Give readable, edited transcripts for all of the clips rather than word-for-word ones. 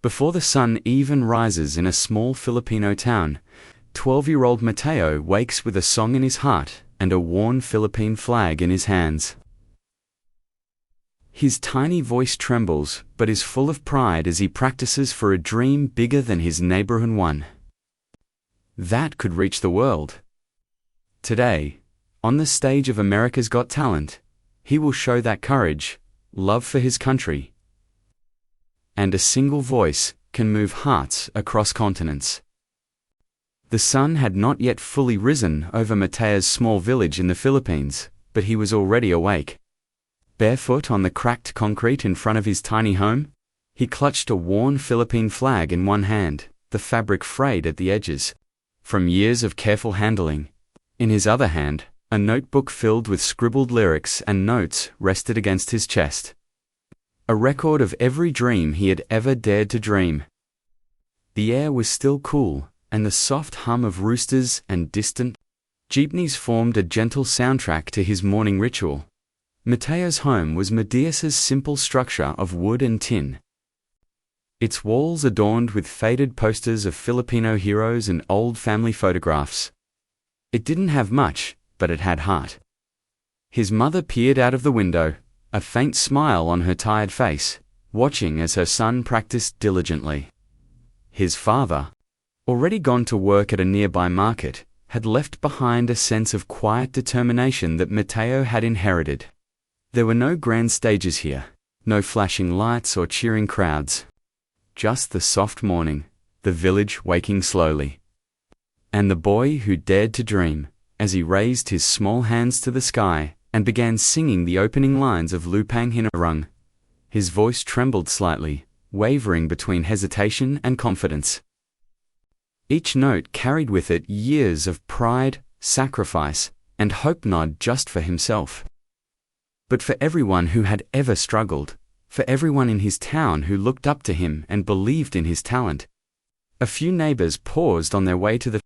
Before the sun even rises in a small Filipino town, 12-year-old Mateo wakes with a song in his heart and a worn Philippine flag in his hands. His tiny voice trembles, but is full of pride as he practices for a dream bigger than his neighborhood one. That could reach the world. Today, on the stage of America's Got Talent, he will show that courage, love for his country, and a single voice can move hearts across continents. The sun had not yet fully risen over Mateo's small village in the Philippines, but he was already awake. Barefoot on the cracked concrete in front of his tiny home, he clutched a worn Philippine flag in one hand, the fabric frayed at the edges, from years of careful handling. In his other hand, a notebook filled with scribbled lyrics and notes rested against his chest. A record of every dream he had ever dared to dream. The air was still cool, and the soft hum of roosters and distant jeepneys formed a gentle soundtrack to his morning ritual. Mateo's home was Medias's simple structure of wood and tin. Its walls adorned with faded posters of Filipino heroes and old family photographs. It didn't have much, but it had heart. His mother peered out of the window, a faint smile on her tired face, watching as her son practiced diligently. His father, already gone to work at a nearby market, had left behind a sense of quiet determination that Mateo had inherited. There were no grand stages here, no flashing lights or cheering crowds. Just the soft morning, the village waking slowly. And the boy who dared to dream, as he raised his small hands to the sky and began singing the opening lines of Lupang Hinirang. His voice trembled slightly, wavering between hesitation and confidence. Each note carried with it years of pride, sacrifice, and hope, not just for himself, but for everyone who had ever struggled, for everyone in his town who looked up to him and believed in his talent. A few neighbors paused on their way to the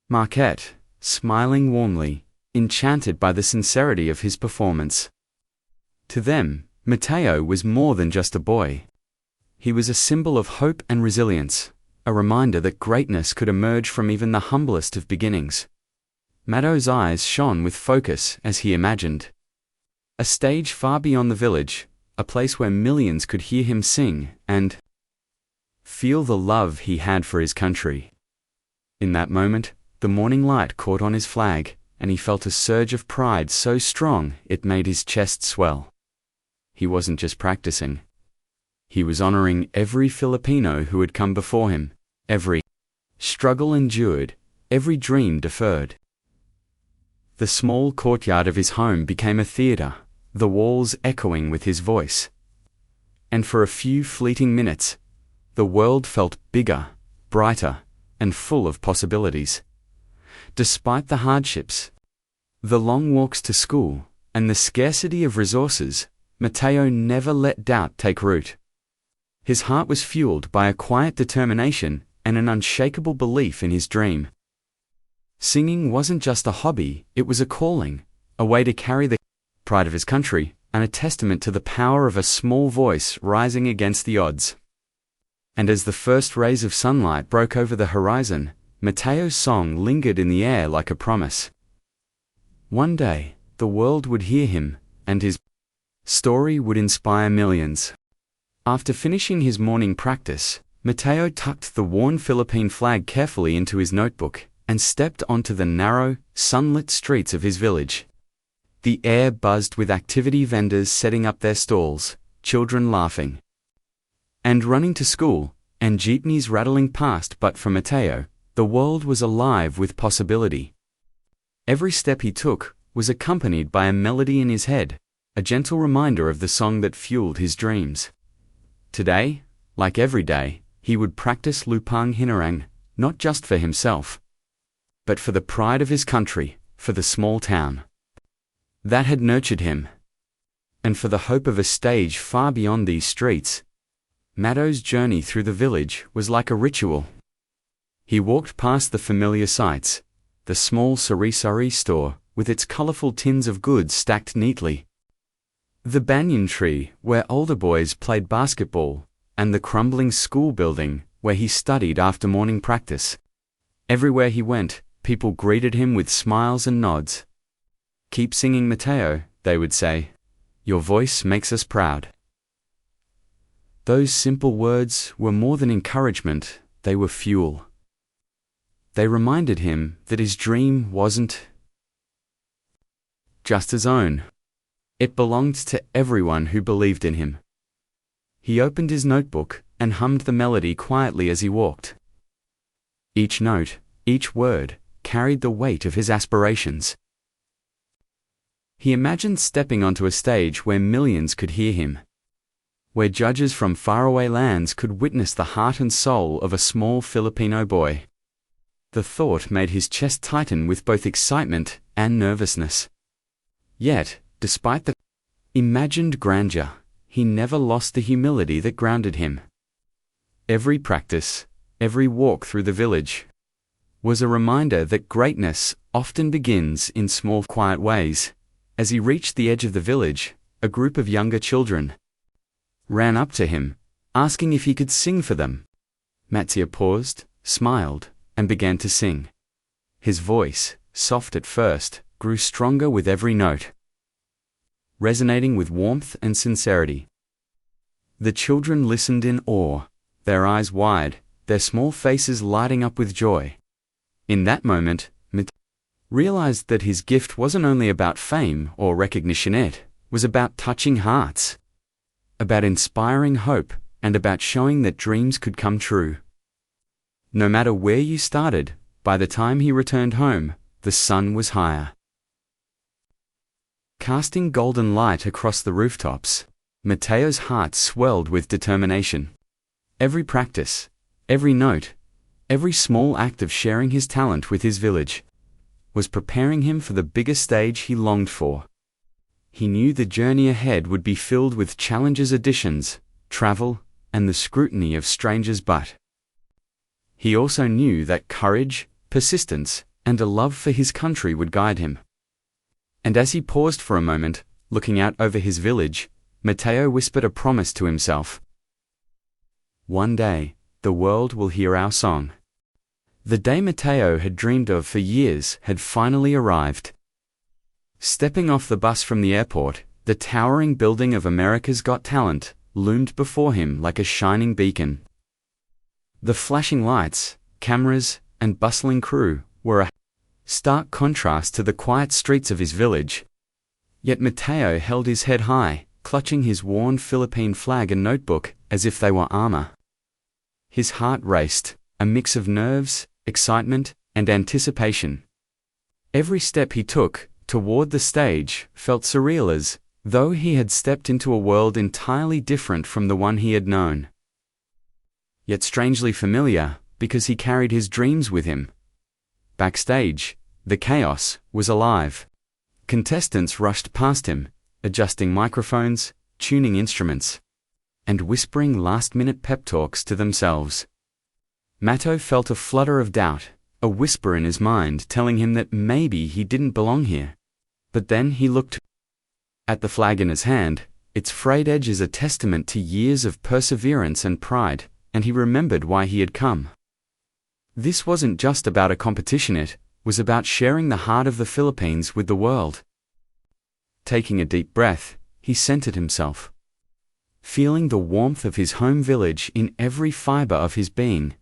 market, smiling warmly, enchanted by the sincerity of his performance. To them, Mateo was more than just a boy. He was a symbol of hope and resilience, a reminder that greatness could emerge from even the humblest of beginnings. Mateo's eyes shone with focus as he imagined a stage far beyond the village, a place where millions could hear him sing and feel the love he had for his country. In that moment, the morning light caught on his flag, and he felt a surge of pride so strong it made his chest swell. He wasn't just practicing. He was honoring every Filipino who had come before him, every struggle endured, every dream deferred. The small courtyard of his home became a theater, the walls echoing with his voice. And for a few fleeting minutes, the world felt bigger, brighter, and full of possibilities. Despite the hardships, the long walks to school, and the scarcity of resources, Mateo never let doubt take root. His heart was fueled by a quiet determination and an unshakable belief in his dream. Singing wasn't just a hobby, it was a calling, a way to carry the pride of his country, and a testament to the power of a small voice rising against the odds. And as the first rays of sunlight broke over the horizon, Mateo's song lingered in the air like a promise. One day, the world would hear him, and his story would inspire millions. After finishing his morning practice, Mateo tucked the worn Philippine flag carefully into his notebook and stepped onto the narrow, sunlit streets of his village. The air buzzed with activity, vendors setting up their stalls, children laughing and running to school, and jeepneys rattling past. But for Mateo, the world was alive with possibility. Every step he took was accompanied by a melody in his head, a gentle reminder of the song that fueled his dreams. Today, like every day, he would practice Lupang Hinirang, not just for himself, but for the pride of his country, for the small town that had nurtured him, and for the hope of a stage far beyond these streets. Mateo's journey through the village was like a ritual. He walked past the familiar sights, the small sari-sari store with its colorful tins of goods stacked neatly, the banyan tree where older boys played basketball, and the crumbling school building where he studied after morning practice. Everywhere he went, people greeted him with smiles and nods. "Keep singing, Matteo," they would say. "Your voice makes us proud." Those simple words were more than encouragement, they were fuel. They reminded him that his dream wasn't just his own. It belonged to everyone who believed in him. He opened his notebook and hummed the melody quietly as he walked. Each note, each word, carried the weight of his aspirations. He imagined stepping onto a stage where millions could hear him, where judges from faraway lands could witness the heart and soul of a small Filipino boy. The thought made his chest tighten with both excitement and nervousness. Yet, despite the imagined grandeur, he never lost the humility that grounded him. Every practice, every walk through the village, was a reminder that greatness often begins in small, quiet ways. As he reached the edge of the village, a group of younger children ran up to him, asking if he could sing for them. Matteo paused, smiled, and began to sing. His voice, soft at first, grew stronger with every note, resonating with warmth and sincerity. The children listened in awe, their eyes wide, their small faces lighting up with joy. In that moment, Matteo realized that his gift wasn't only about fame or recognition, it was about touching hearts, about inspiring hope, and about showing that dreams could come true. No matter where you started, by the time he returned home, the sun was higher, casting golden light across the rooftops. Matteo's heart swelled with determination. Every practice, every note, every small act of sharing his talent with his village was preparing him for the bigger stage he longed for. He knew the journey ahead would be filled with challenges, auditions, travel, and the scrutiny of strangers, but he also knew that courage, persistence, and a love for his country would guide him. And as he paused for a moment, looking out over his village, Matteo whispered a promise to himself. "One day, the world will hear our song." The day Matteo had dreamed of for years had finally arrived. Stepping off the bus from the airport, the towering building of America's Got Talent loomed before him like a shining beacon. The flashing lights, cameras, and bustling crew were a stark contrast to the quiet streets of his village. Yet Matteo held his head high, clutching his worn Philippine flag and notebook as if they were armor. His heart raced, a mix of nerves, excitement, and anticipation. Every step he took toward the stage felt surreal, as though he had stepped into a world entirely different from the one he had known. Yet strangely familiar, because he carried his dreams with him. Backstage, the chaos was alive. Contestants rushed past him, adjusting microphones, tuning instruments, and whispering last-minute pep talks to themselves. Matteo felt a flutter of doubt, a whisper in his mind telling him that maybe he didn't belong here. But then he looked at the flag in his hand, its frayed edges a testament to years of perseverance and pride, and he remembered why he had come. This wasn't just about a competition, it was about sharing the heart of the Philippines with the world. Taking a deep breath, he centered himself, feeling the warmth of his home village in every fiber of his being.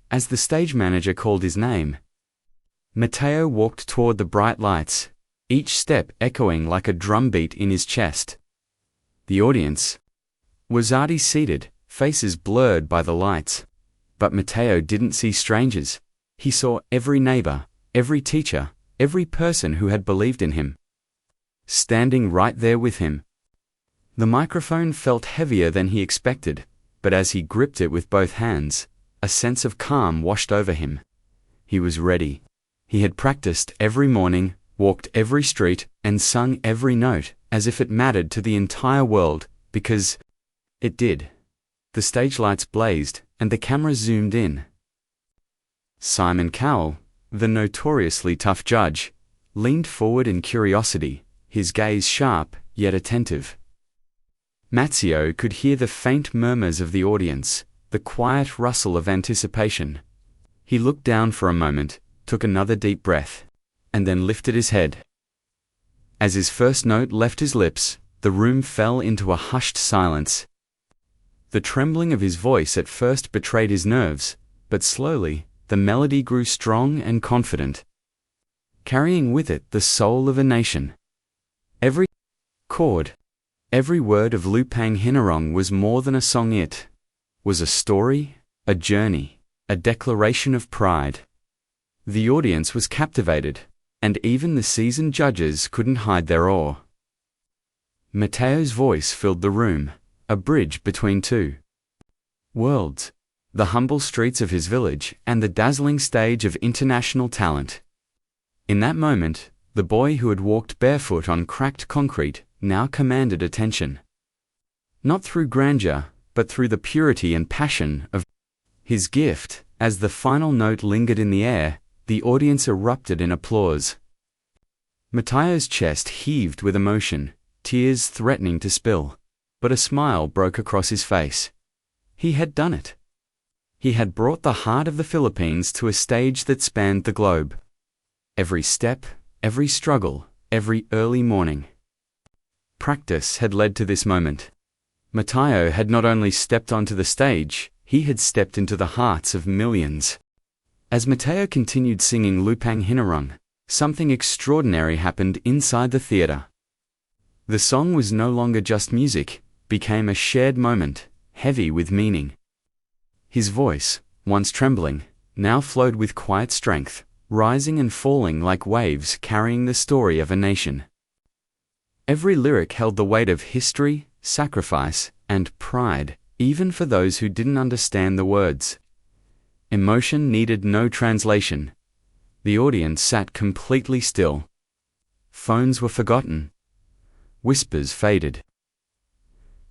As the stage manager called his name, Matteo walked toward the bright lights, each step echoing like a drumbeat in his chest. The audience was already seated, faces blurred by the lights. But Matteo didn't see strangers. He saw every neighbor, every teacher, every person who had believed in him, standing right there with him. The microphone felt heavier than he expected, but as he gripped it with both hands, a sense of calm washed over him. He was ready. He had practiced every morning, walked every street, and sung every note, as if it mattered to the entire world, because it did. The stage lights blazed, and the camera zoomed in. Simon Cowell, the notoriously tough judge, leaned forward in curiosity, his gaze sharp, yet attentive. Matteo could hear the faint murmurs of the audience, the quiet rustle of anticipation. He looked down for a moment, took another deep breath, and then lifted his head. As his first note left his lips, the room fell into a hushed silence. The trembling of his voice at first betrayed his nerves, but slowly, the melody grew strong and confident, carrying with it the soul of a nation. Every chord, every word of Lupang Hinirang was more than a song. It was a story, a journey, a declaration of pride. The audience was captivated, and even the seasoned judges couldn't hide their awe. Matteo's voice filled the room, a bridge between two worlds, the humble streets of his village and the dazzling stage of international talent. In that moment, the boy who had walked barefoot on cracked concrete now commanded attention. Not through grandeur, but through the purity and passion of his gift. As the final note lingered in the air, the audience erupted in applause. Matteo's chest heaved with emotion, tears threatening to spill, but a smile broke across his face. He had done it. He had brought the heart of the Philippines to a stage that spanned the globe. Every step, every struggle, every early morning practice had led to this moment. Matteo had not only stepped onto the stage, he had stepped into the hearts of millions. As Matteo continued singing Lupang Hinirang, something extraordinary happened inside the theater. The song was no longer just music, became a shared moment, heavy with meaning. His voice, once trembling, now flowed with quiet strength, rising and falling like waves carrying the story of a nation. Every lyric held the weight of history, sacrifice, and pride, even for those who didn't understand the words. Emotion needed no translation. The audience sat completely still. Phones were forgotten. Whispers faded.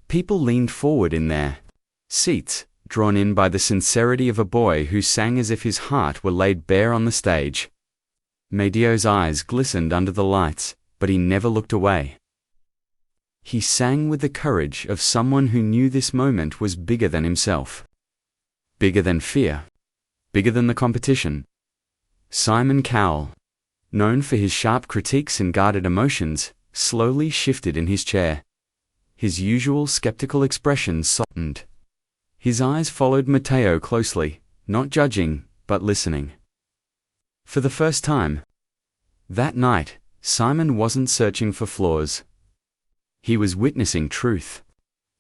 People leaned forward in their seats, drawn in by the sincerity of a boy who sang as if his heart were laid bare on the stage. Matteo's eyes glistened under the lights, but he never looked away. He sang with the courage of someone who knew this moment was bigger than himself. Bigger than fear. Bigger than the competition. Simon Cowell, known for his sharp critiques and guarded emotions, slowly shifted in his chair. His usual skeptical expression softened. His eyes followed Matteo closely, not judging, but listening. For the first time that night, Simon wasn't searching for flaws. He was witnessing truth.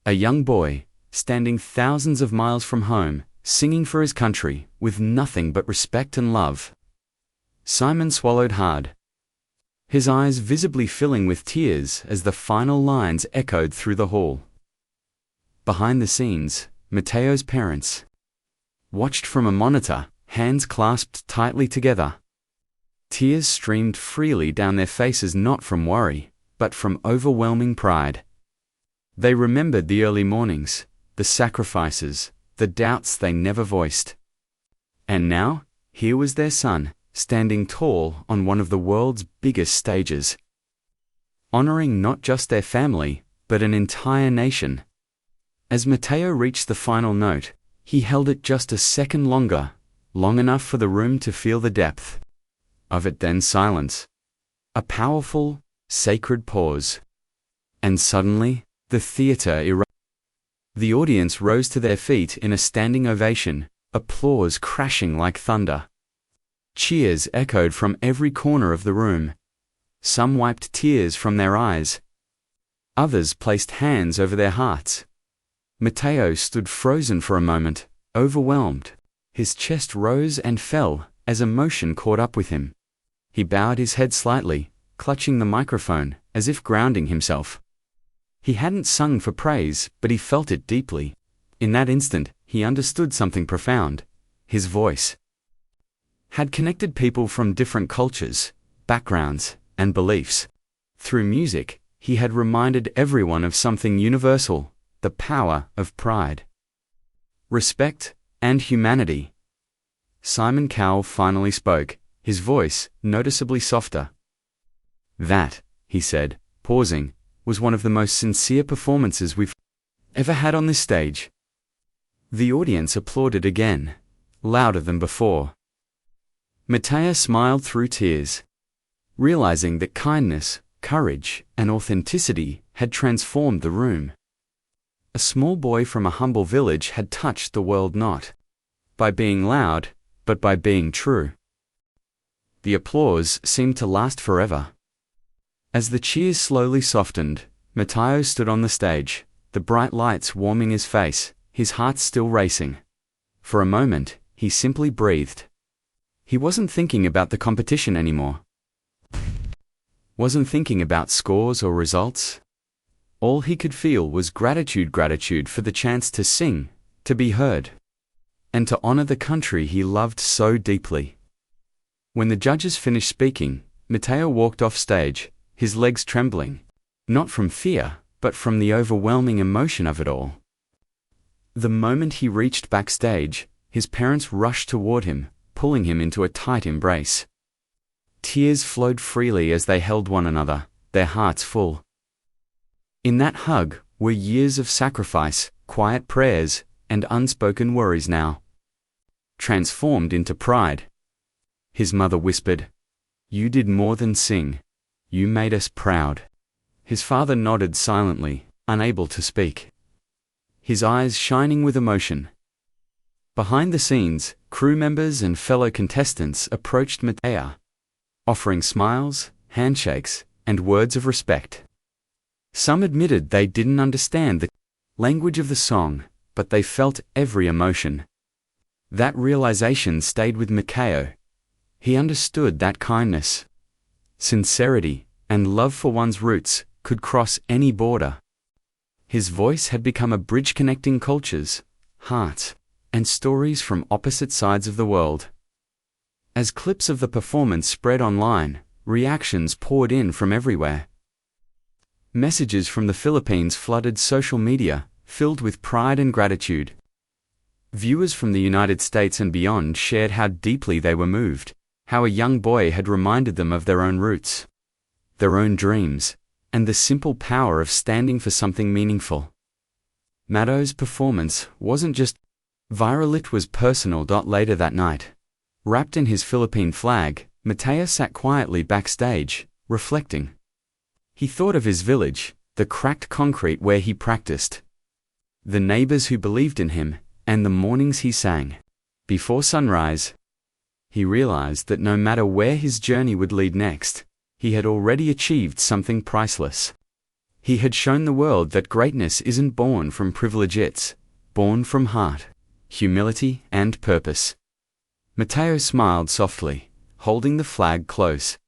A young boy, standing thousands of miles from home, singing for his country, with nothing but respect and love. Simon swallowed hard, his eyes visibly filling with tears as the final lines echoed through the hall. Behind the scenes, Matteo's parents watched from a monitor, hands clasped tightly together. Tears streamed freely down their faces, not from worry, but from overwhelming pride. They remembered the early mornings, the sacrifices, the doubts they never voiced. And now, here was their son, standing tall on one of the world's biggest stages, honoring not just their family, but an entire nation. As Matteo reached the final note, he held it just a second longer, long enough for the room to feel the depth of it. Then silence. A powerful, sacred pause. And suddenly, the theater erupted. The audience rose to their feet in a standing ovation, applause crashing like thunder. Cheers echoed from every corner of the room. Some wiped tears from their eyes. Others placed hands over their hearts. Matteo stood frozen for a moment, overwhelmed. His chest rose and fell as emotion caught up with him. He bowed his head slightly, clutching the microphone, as if grounding himself. He hadn't sung for praise, but he felt it deeply. In that instant, he understood something profound. His voice had connected people from different cultures, backgrounds, and beliefs. Through music, he had reminded everyone of something universal: the power of pride, respect, and humanity. Simon Cowell finally spoke, his voice noticeably softer. That, he said, pausing, was one of the most sincere performances we've ever had on this stage." The audience applauded again, louder than before. Matteo smiled through tears, realizing that kindness, courage, and authenticity had transformed the room. A small boy from a humble village had touched the world not by being loud, but by being true. The applause seemed to last forever. As the cheers slowly softened, Matteo stood on the stage, the bright lights warming his face, his heart still racing. For a moment, he simply breathed. He wasn't thinking about the competition anymore. Wasn't thinking about scores or results. All he could feel was gratitude for the chance to sing, to be heard, and to honor the country he loved so deeply. When the judges finished speaking, Matteo walked off stage, his legs trembling, not from fear, but from the overwhelming emotion of it all. The moment he reached backstage, his parents rushed toward him, pulling him into a tight embrace. Tears flowed freely as they held one another, their hearts full. In that hug were years of sacrifice, quiet prayers, and unspoken worries now transformed into pride. His mother whispered, "You did more than sing. You made us proud." His father nodded silently, unable to speak, his eyes shining with emotion. Behind the scenes, crew members and fellow contestants approached Matteo, offering smiles, handshakes, and words of respect. Some admitted they didn't understand the language of the song, but they felt every emotion. That realization stayed with Matteo. He understood that kindness, sincerity, and love for one's roots could cross any border. His voice had become a bridge connecting cultures, hearts, and stories from opposite sides of the world. As clips of the performance spread online, reactions poured in from everywhere. Messages from the Philippines flooded social media, filled with pride and gratitude. Viewers from the United States and beyond shared how deeply they were moved, how a young boy had reminded them of their own roots, their own dreams, and the simple power of standing for something meaningful. Matteo's performance wasn't just viral, it was personal. Later that night, wrapped in his Philippine flag, Matteo sat quietly backstage, reflecting. He thought of his village, the cracked concrete where he practiced, the neighbors who believed in him, and the mornings he sang before sunrise. He realized that no matter where his journey would lead next, he had already achieved something priceless. He had shown the world that greatness isn't born from privilege, it's born from heart, humility, and purpose. Matteo smiled softly, holding the flag close.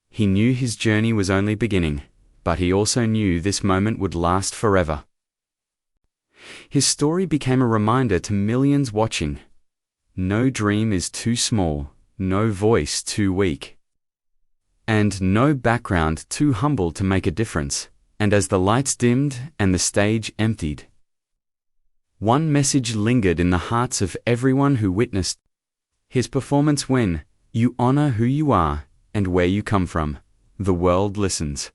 He knew his journey was only beginning, but he also knew this moment would last forever. His story became a reminder to millions watching. No dream is too small, no voice too weak, and no background too humble to make a difference. And as the lights dimmed and the stage emptied, one message lingered in the hearts of everyone who witnessed his performance: when you honor who you are and where you come from, the world listens.